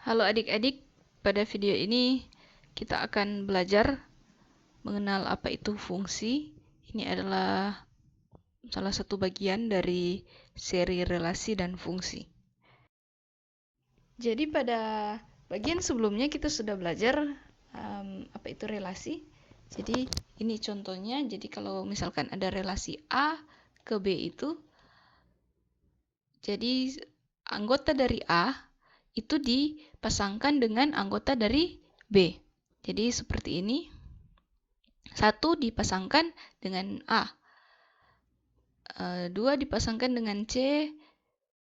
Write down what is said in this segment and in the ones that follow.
Halo adik-adik, pada video ini kita akan belajar mengenal apa itu fungsi. Ini adalah salah satu bagian dari seri relasi dan fungsi. Jadi pada bagian sebelumnya kita sudah belajar apa itu relasi. Jadi ini contohnya, jadi kalau misalkan ada relasi A ke B itu, jadi anggota dari A itu dipasangkan dengan anggota dari B. Jadi seperti ini. 1 dipasangkan dengan A. 2 dipasangkan dengan C.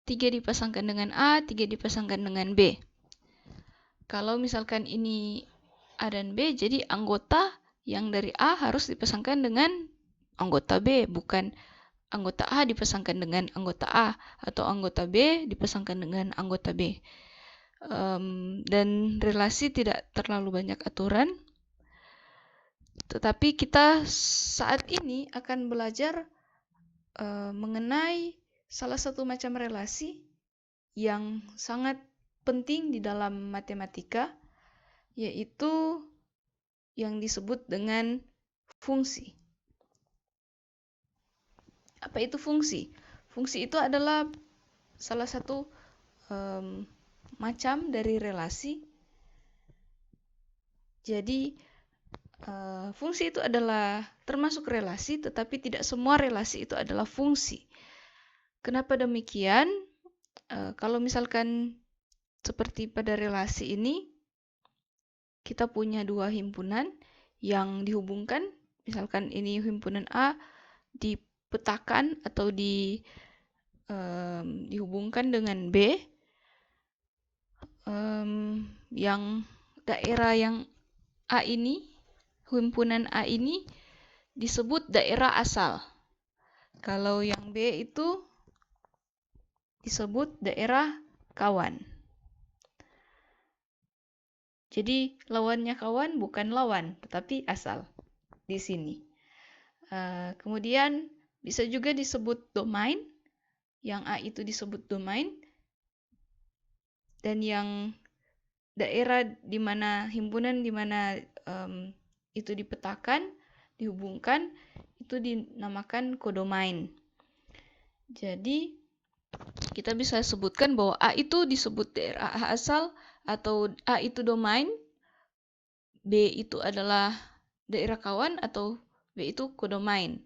3 dipasangkan dengan A. 3 dipasangkan dengan B. Kalau misalkan ini A dan B, jadi anggota yang dari A harus dipasangkan dengan anggota B, bukan anggota A dipasangkan dengan anggota A, atau anggota B dipasangkan dengan anggota B. Dan relasi tidak terlalu banyak aturan, tetapi kita saat ini akan belajar mengenai salah satu macam relasi yang sangat penting di dalam matematika, yaitu yang disebut dengan fungsi. Apa itu fungsi? Fungsi itu adalah salah satu macam dari relasi. Jadi fungsi itu adalah termasuk relasi, tetapi tidak semua relasi itu adalah fungsi. Kenapa demikian? Kalau misalkan seperti pada relasi ini, kita punya dua himpunan yang dihubungkan. Misalkan ini himpunan A dipetakan atau dihubungkan dengan B, yang daerah yang A ini, himpunan A ini disebut daerah asal. Kalau yang B itu disebut daerah kawan. Jadi lawannya kawan bukan lawan, tetapi asal di sini. Kemudian bisa juga disebut domain. Yang A itu disebut domain. Dan yang daerah di mana himpunan di mana itu dipetakan, dihubungkan, itu dinamakan kodomain. Jadi kita bisa sebutkan bahwa A itu disebut daerah asal, atau A itu domain, B itu adalah daerah kawan, atau B itu kodomain.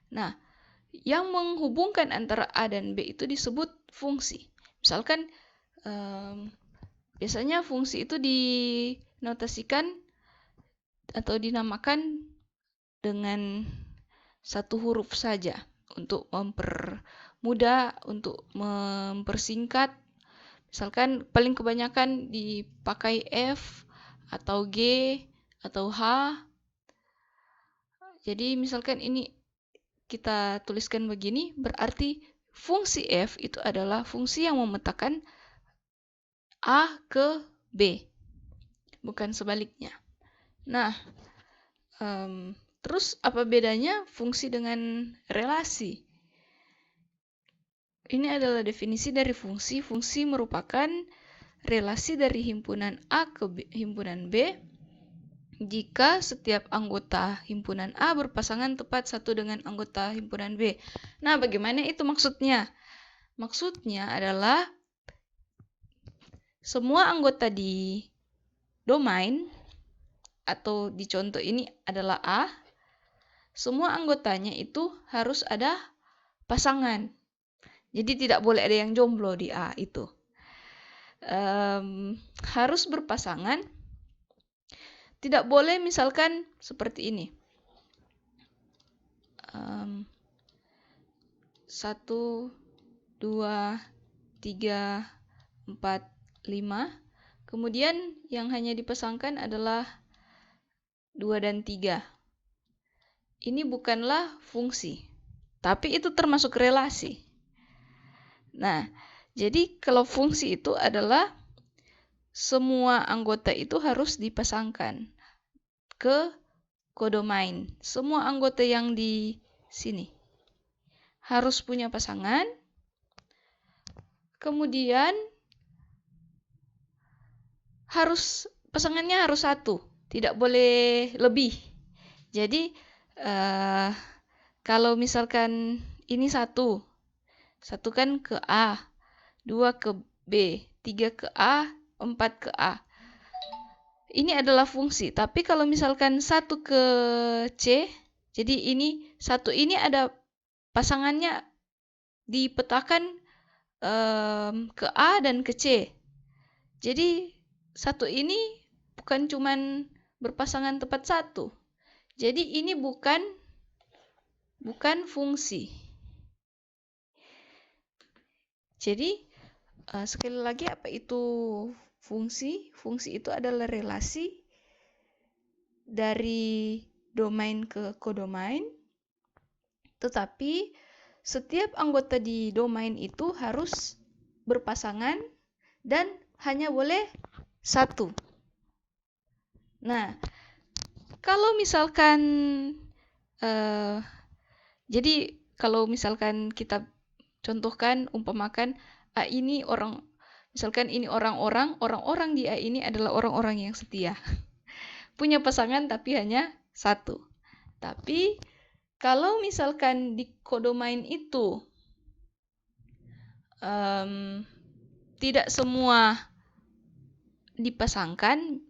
Nah, yang menghubungkan antara A dan B itu disebut fungsi. Misalkan biasanya fungsi itu dinotasikan atau dinamakan dengan satu huruf saja untuk mempermudah, untuk mempersingkat. Misalkan paling kebanyakan dipakai F atau G atau H. Jadi misalkan ini kita tuliskan begini, berarti fungsi F itu adalah fungsi yang memetakan A ke B, bukan sebaliknya. Nah, terus apa bedanya fungsi dengan relasi? Ini adalah definisi dari fungsi. Fungsi merupakan relasi dari himpunan A ke himpunan B jika setiap anggota himpunan A berpasangan tepat satu dengan anggota himpunan B. Nah, bagaimana itu maksudnya? Maksudnya adalah semua anggota di domain, atau di contoh ini adalah A, semua anggotanya itu harus ada pasangan. Jadi tidak boleh ada yang jomblo di A itu. Harus berpasangan. Tidak boleh misalkan seperti ini. 1, 2, 3, 4, 5. Kemudian yang hanya dipasangkan adalah 2 dan 3. Ini bukanlah fungsi, tapi itu termasuk relasi. Nah, jadi kalau fungsi itu adalah semua anggota itu harus dipasangkan ke kodomain. Semua anggota yang di sini harus punya pasangan. Kemudian pasangannya harus satu, tidak boleh lebih. Jadi kalau misalkan ini satu kan ke A, 2 ke B, 3 ke A, 4 ke A. Ini adalah fungsi, tapi kalau misalkan 1 ke C, jadi ini 1 ini ada pasangannya dipetakan ke A dan ke C. Jadi 1 ini bukan cuman berpasangan tepat 1. Jadi ini bukan fungsi. Jadi sekali lagi, apa itu fungsi? Fungsi itu adalah relasi dari domain ke kodomain, tetapi setiap anggota di domain itu harus berpasangan dan hanya boleh satu. Nah, kalau misalkan jadi kalau misalkan kita contohkan, umpamakan A ini misalkan ini orang-orang di A ini adalah orang-orang yang setia. Punya pasangan tapi hanya satu. Tapi kalau misalkan di kodomain itu tidak semua dipasangkan,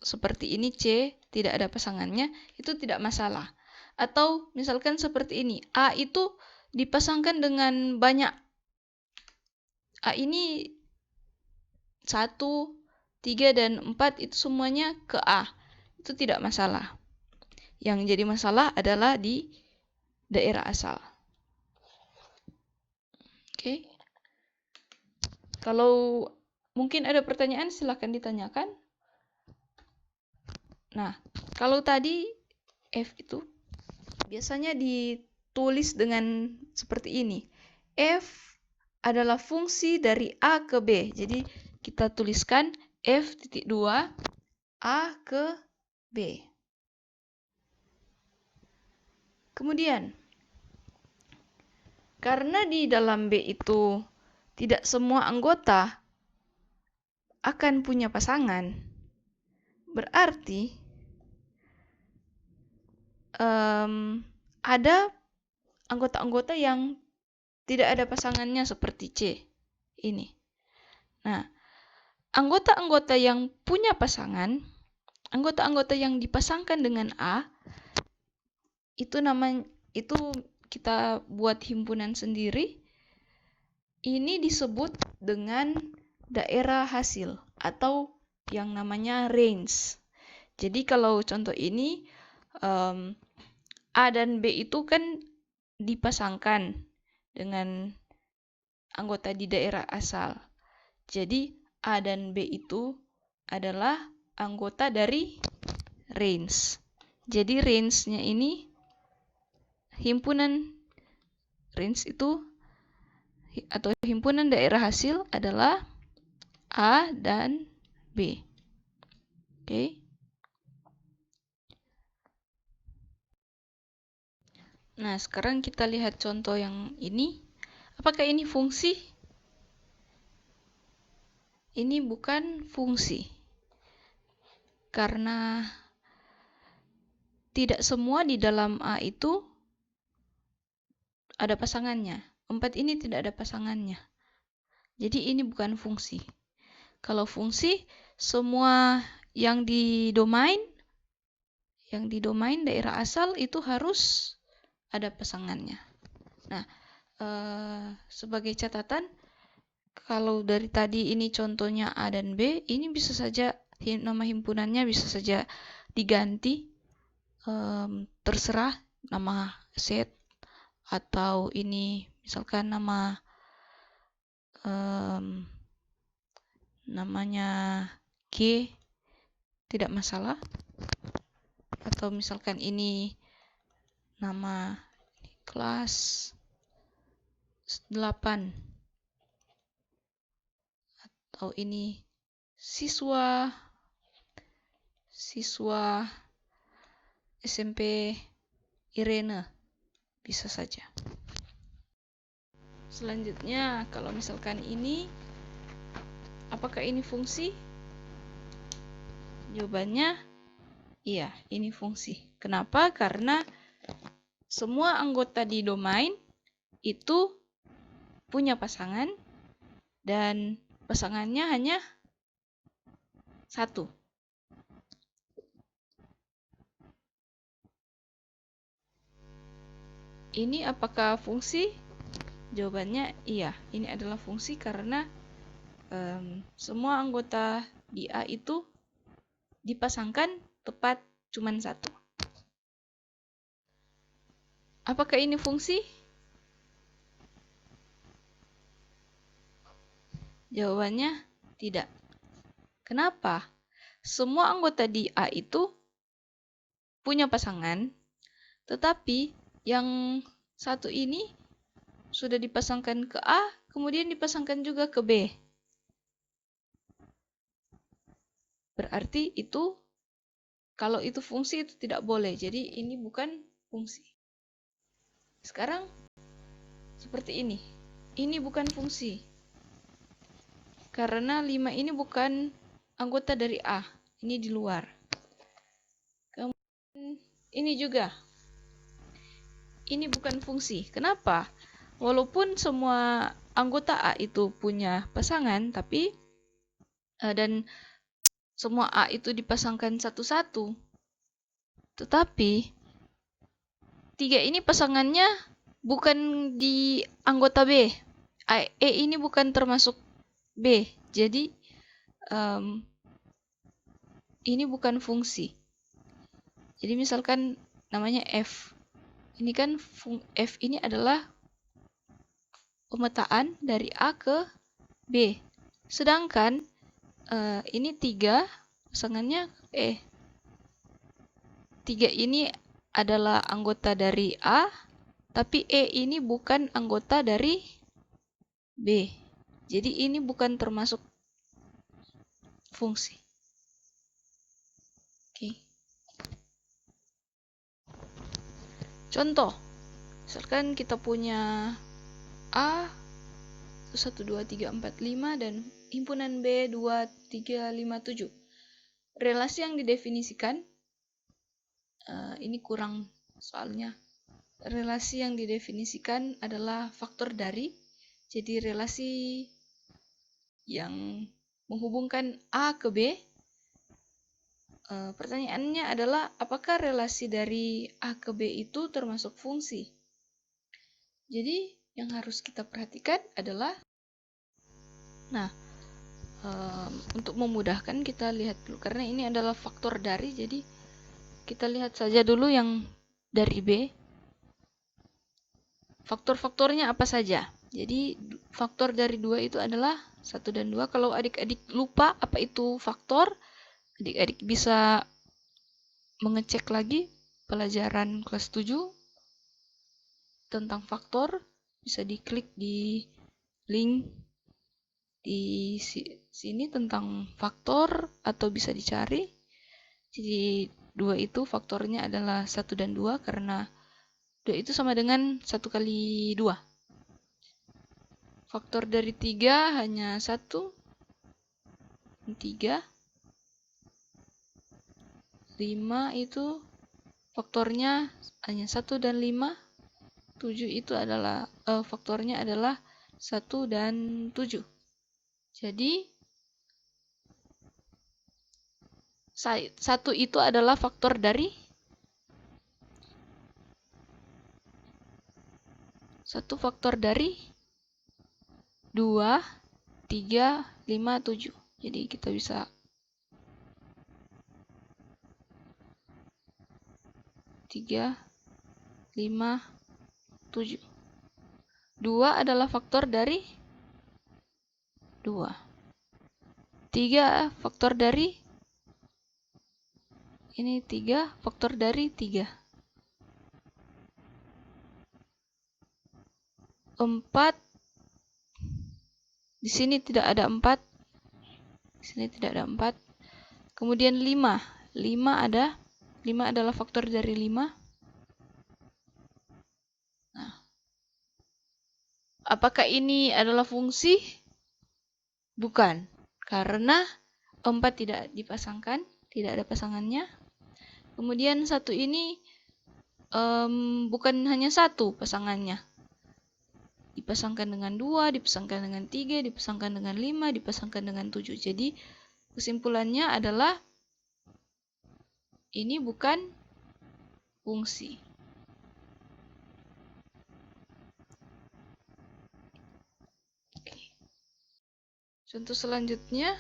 seperti ini C tidak ada pasangannya, itu tidak masalah. Atau misalkan seperti ini, A itu dipasangkan dengan banyak. A ini 1, 3, dan 4 itu semuanya ke A. Itu tidak masalah. Yang jadi masalah adalah di daerah asal. Oke. Kalau mungkin ada pertanyaan, silahkan ditanyakan. Nah, kalau tadi F itu biasanya ditulis dengan seperti ini. F adalah fungsi dari A ke B. Jadi kita tuliskan F.2 A ke B. Kemudian, karena di dalam B itu tidak semua anggota akan punya pasangan, berarti ada anggota-anggota yang tidak ada pasangannya seperti C ini. Nah, anggota-anggota yang punya pasangan, anggota-anggota yang dipasangkan dengan A, itu kita buat himpunan sendiri. Ini disebut dengan daerah hasil atau yang namanya range. Jadi kalau contoh ini A dan B itu kan dipasangkan dengan anggota di daerah asal. Jadi A dan B itu adalah anggota dari range. Jadi range-nya ini, himpunan range itu atau himpunan daerah hasil adalah A dan B. Oke. Nah, sekarang kita lihat contoh yang ini. Apakah ini fungsi? Ini bukan fungsi. Karena tidak semua di dalam A itu ada pasangannya. 4 ini tidak ada pasangannya. Jadi ini bukan fungsi. Kalau fungsi, semua yang di domain daerah asal itu harus ada pasangannya. Nah, sebagai catatan, kalau dari tadi ini contohnya A dan B, ini bisa saja nama himpunannya bisa saja diganti, terserah nama set atau ini misalkan namanya G, tidak masalah. Atau misalkan ini nama kelas 8 atau ini siswa SMP Irene, bisa saja. Selanjutnya, kalau misalkan ini, apakah ini fungsi? Jawabannya iya, ini fungsi. Kenapa? Karena semua anggota di domain itu punya pasangan dan pasangannya hanya satu. Ini apakah fungsi? Jawabannya iya, ini adalah fungsi karena semua anggota di A itu dipasangkan tepat cuman satu. Apakah ini fungsi? Jawabannya tidak. Kenapa? Semua anggota di A itu punya pasangan, tetapi yang satu ini sudah dipasangkan ke A, kemudian dipasangkan juga ke B. Berarti itu, kalau itu fungsi itu tidak boleh. Jadi ini bukan fungsi. Sekarang seperti ini. Ini bukan fungsi. Karena 5 ini bukan anggota dari A. Ini di luar. Kemudian ini juga. Ini bukan fungsi. Kenapa? Walaupun semua anggota A itu punya pasangan, tapi dan semua A itu dipasangkan satu-satu. Tetapi 3 ini pasangannya bukan di anggota B. E ini bukan termasuk B. Jadi ini bukan fungsi. Jadi misalkan namanya F. Ini kan F ini adalah pemetaan dari A ke B. Sedangkan ini 3 pasangannya E. 3 ini adalah anggota dari A, tapi E ini bukan anggota dari B. Jadi ini bukan termasuk fungsi. Oke. Contoh, misalkan kita punya A 1, 2, 3, 4, 5 dan himpunan B 2, 3, 5, 7. Relasi yang didefinisikan, ini kurang soalnya. Relasi yang didefinisikan adalah faktor dari. Jadi relasi yang menghubungkan A ke B. Pertanyaannya adalah apakah relasi dari A ke B itu termasuk fungsi? Jadi yang harus kita perhatikan adalah, untuk memudahkan kita lihat dulu karena ini adalah faktor dari, jadi kita lihat saja dulu yang dari B. Faktor-faktornya apa saja? Jadi faktor dari 2 itu adalah 1 dan 2. Kalau adik-adik lupa apa itu faktor, adik-adik bisa mengecek lagi pelajaran kelas 7 tentang faktor. Bisa diklik di link di sini tentang faktor atau bisa dicari. Jadi 2 itu faktornya adalah 1 dan 2 karena 2 itu sama dengan 1 kali 2. Faktor dari 3 hanya 1, 3. 5 itu faktornya hanya 1 dan 5. 7 itu adalah faktornya adalah 1 dan 7. Jadi 1 itu adalah faktor dari 1 faktor dari 2, 3, 5, 7. Jadi kita bisa tiga, 5, 7. 2 adalah faktor dari 2. 3 faktor dari ini 3 faktor dari 3. 4 di sini tidak ada 4. Di sini tidak ada 4. Kemudian 5. 5 adalah faktor dari 5. Nah, apakah ini adalah fungsi? Bukan, karena 4 tidak dipasangkan. tidak ada pasangannya. Kemudian satu ini bukan hanya satu pasangannya, dipasangkan dengan 2, dipasangkan dengan 3, dipasangkan dengan 5, dipasangkan dengan 7. Jadi kesimpulannya adalah ini bukan fungsi. Contoh selanjutnya,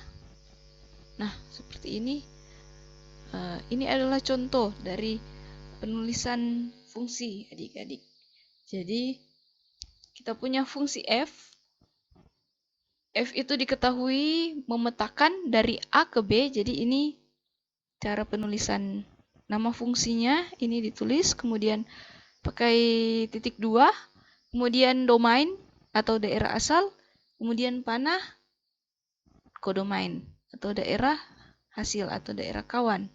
nah seperti ini. Ini adalah contoh dari penulisan fungsi, adik-adik. Jadi kita punya fungsi f. F itu diketahui memetakan dari A ke B. Jadi ini cara penulisan nama fungsinya. Ini ditulis, kemudian pakai titik 2, kemudian domain atau daerah asal, kemudian panah, kodomain atau daerah hasil atau daerah kawan.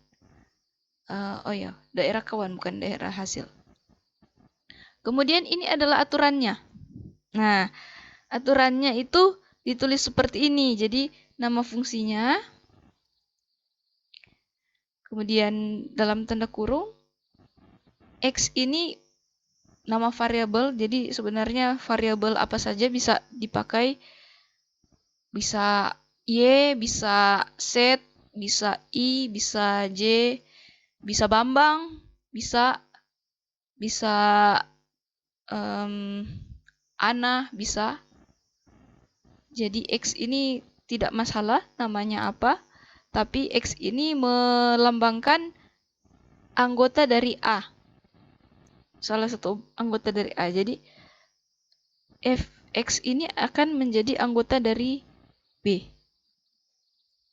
Daerah kawan bukan daerah hasil. Kemudian ini adalah aturannya. Nah, aturannya itu ditulis seperti ini. Jadi nama fungsinya, kemudian dalam tanda kurung, X ini nama variabel. Jadi sebenarnya variabel apa saja bisa dipakai. Bisa Y, bisa Z, bisa I, bisa J, bisa Bambang, bisa Ana, bisa. Jadi X ini tidak masalah namanya apa, tapi X ini melambangkan anggota dari A. Salah satu anggota dari A. Jadi X ini akan menjadi anggota dari B.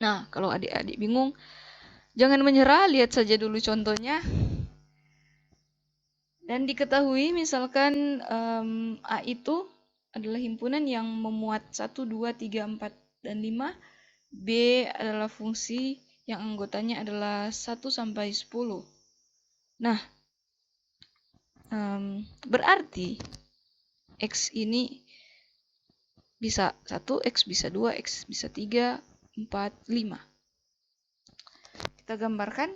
Nah, kalau adik-adik bingung, jangan menyerah, lihat saja dulu contohnya. Dan diketahui misalkan A itu adalah himpunan yang memuat 1, 2, 3, 4, dan 5. B adalah fungsi yang anggotanya adalah 1 sampai 10. Nah, berarti X ini bisa 1, X bisa 2, X bisa 3, 4, 5. Kita gambarkan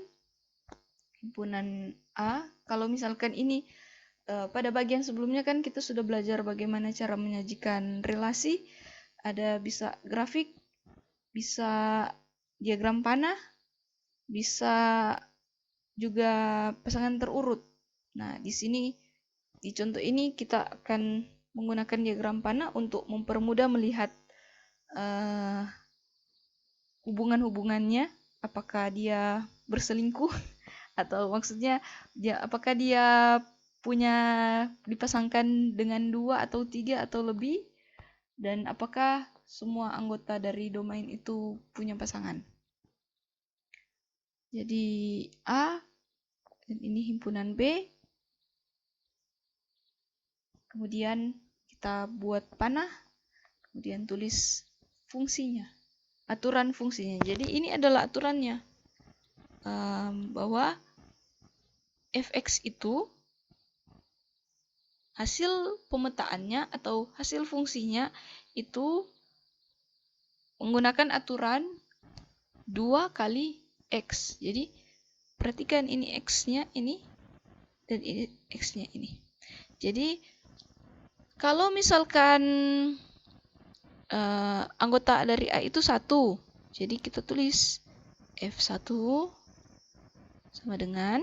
himpunan A. Kalau misalkan ini pada bagian sebelumnya kan kita sudah belajar bagaimana cara menyajikan relasi. Ada bisa grafik, bisa diagram panah, bisa juga pasangan terurut. Nah, di sini di contoh ini kita akan menggunakan diagram panah untuk mempermudah melihat hubungan-hubungannya, apakah dia berselingkuh atau maksudnya apakah dia punya dipasangkan dengan 2 atau 3 atau lebih, dan apakah semua anggota dari domain itu punya pasangan. Jadi A, dan ini himpunan B. Kemudian kita buat panah, kemudian tulis fungsinya, aturan fungsinya. Jadi ini adalah aturannya, bahwa fx itu hasil pemetaannya atau hasil fungsinya itu menggunakan aturan 2 kali X. Jadi perhatikan ini X-nya ini dan ini X-nya ini. Jadi kalau misalkan anggota dari A itu 1, jadi kita tulis F1 sama dengan,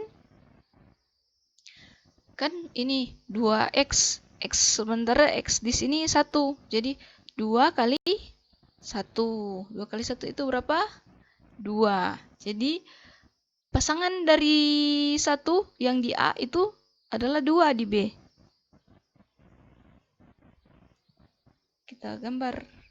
kan ini 2X, X sementara X di sini 1. Jadi 2 kali 1. 2 kali 1 itu berapa? 2. Jadi pasangan dari 1 yang di A itu adalah 2 di B. Kita gambar.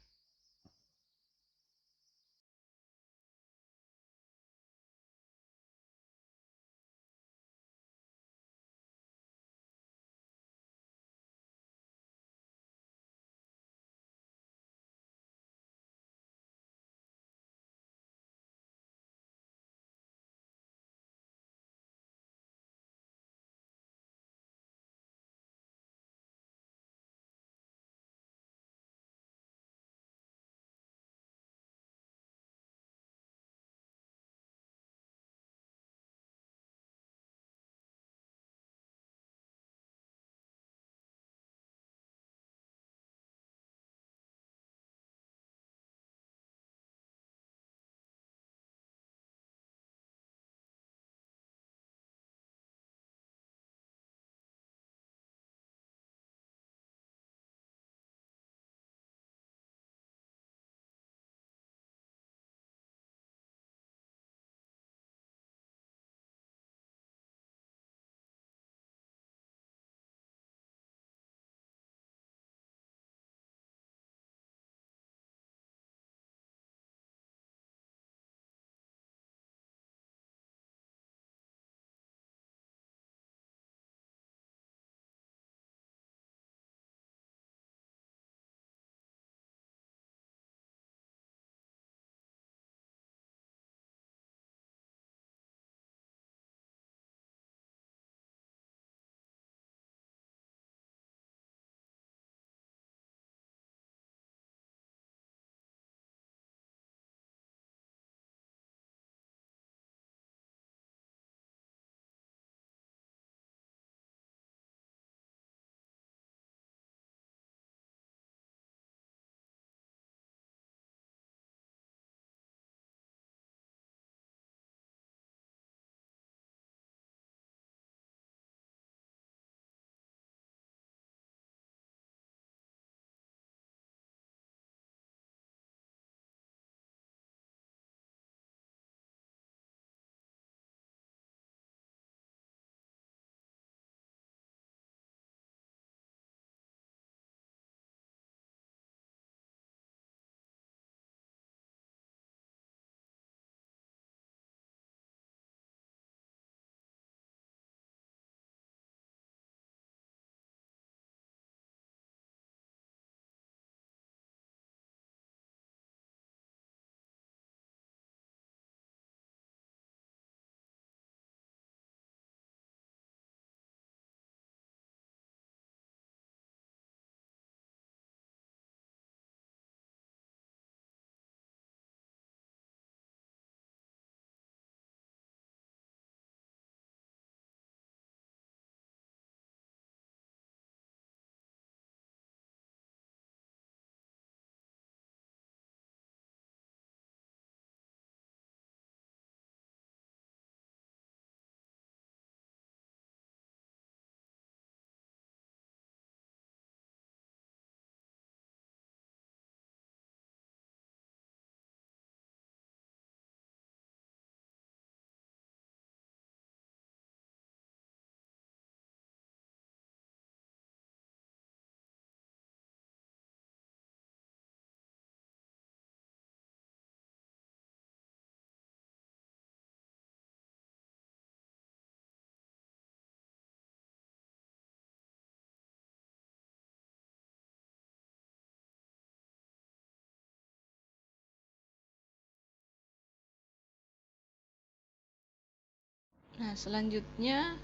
Nah, selanjutnya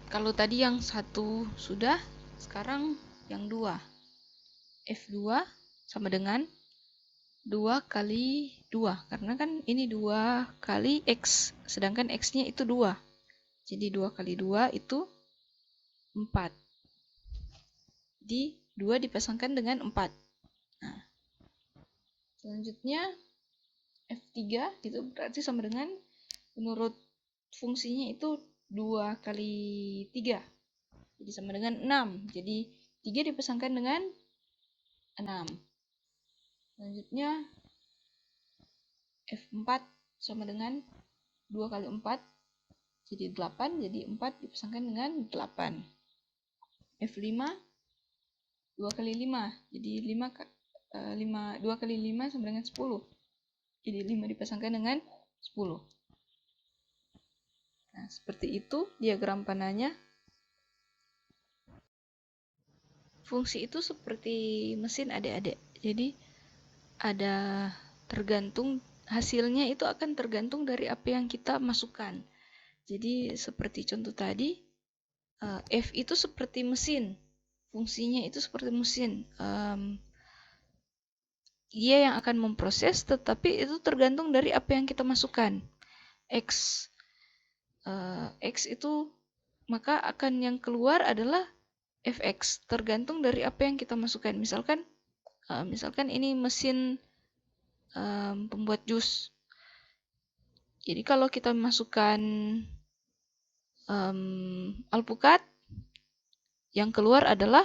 kalau tadi yang satu sudah, sekarang yang dua. F2 sama dengan 2 kali 2, karena kan ini 2 kali X, sedangkan X-nya itu 2. Jadi 2 kali 2 itu 4. Jadi 2 dipasangkan dengan 4. Nah, selanjutnya F3 itu berarti sama dengan, menurut fungsinya itu 2 kali 3. Jadi sama dengan 6. Jadi 3 dipasangkan dengan 6. Selanjutnya F4 sama dengan 2 kali 4. Jadi 8. Jadi 4 dipasangkan dengan 8. F5 2 kali 5. Jadi 2 kali 5 sama dengan 10. Jadi 5 dipasangkan dengan 10. Nah, seperti itu diagram panahnya. Fungsi itu seperti mesin adik-adik. Jadi ada tergantung, hasilnya itu akan tergantung dari apa yang kita masukkan. Jadi seperti contoh tadi, F itu seperti mesin. Fungsinya itu seperti mesin. Dia yang akan memproses, tetapi itu tergantung dari apa yang kita masukkan. X itu maka akan yang keluar adalah Fx, tergantung dari apa yang kita masukkan. Misalkan ini mesin pembuat jus. Jadi kalau kita masukkan alpukat, yang keluar adalah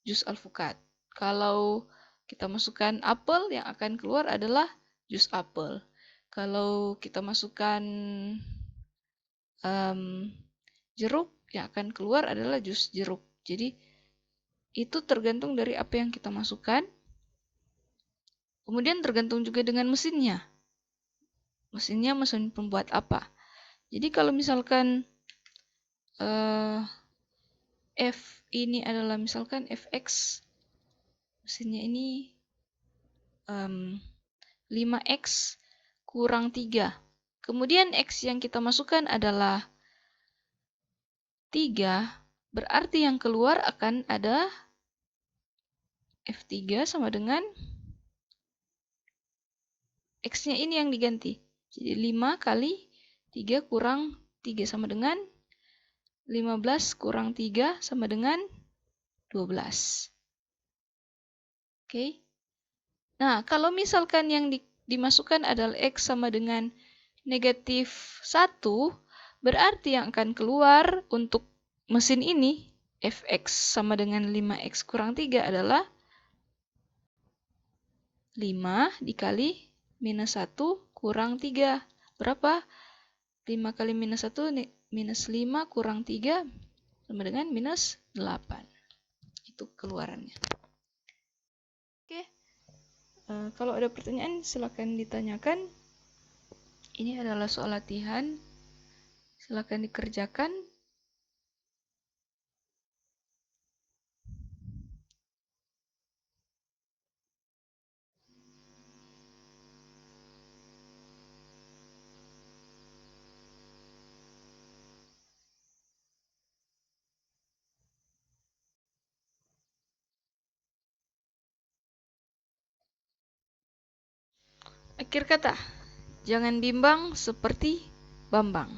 jus alpukat. Kalau kita masukkan apel, yang akan keluar adalah jus apel. Kalau kita masukkan jeruk, yang akan keluar adalah jus jeruk. Jadi itu tergantung dari apa yang kita masukkan. Kemudian tergantung juga dengan mesinnya. Mesinnya mesin pembuat apa. Jadi kalau misalkan F ini adalah misalkan Fx, mesinnya ini 5x kurang 3. Kemudian X yang kita masukkan adalah 3, berarti yang keluar akan ada F3 sama dengan X-nya ini yang diganti. Jadi 5 kali 3 kurang 3 sama dengan 15 kurang 3 sama dengan 12. Oke. Nah, kalau misalkan yang dimasukkan adalah X sama dengan negatif 1, berarti yang akan keluar untuk mesin ini, Fx sama dengan 5x kurang 3 adalah 5 dikali minus 1 kurang 3. Berapa? 5 kali minus 1, minus 5 kurang 3 sama dengan minus 8. Itu keluarannya. Oke. Kalau ada pertanyaan silakan ditanyakan. Ini adalah soal latihan. Silakan dikerjakan. Akhir kata, jangan bimbang seperti Bambang.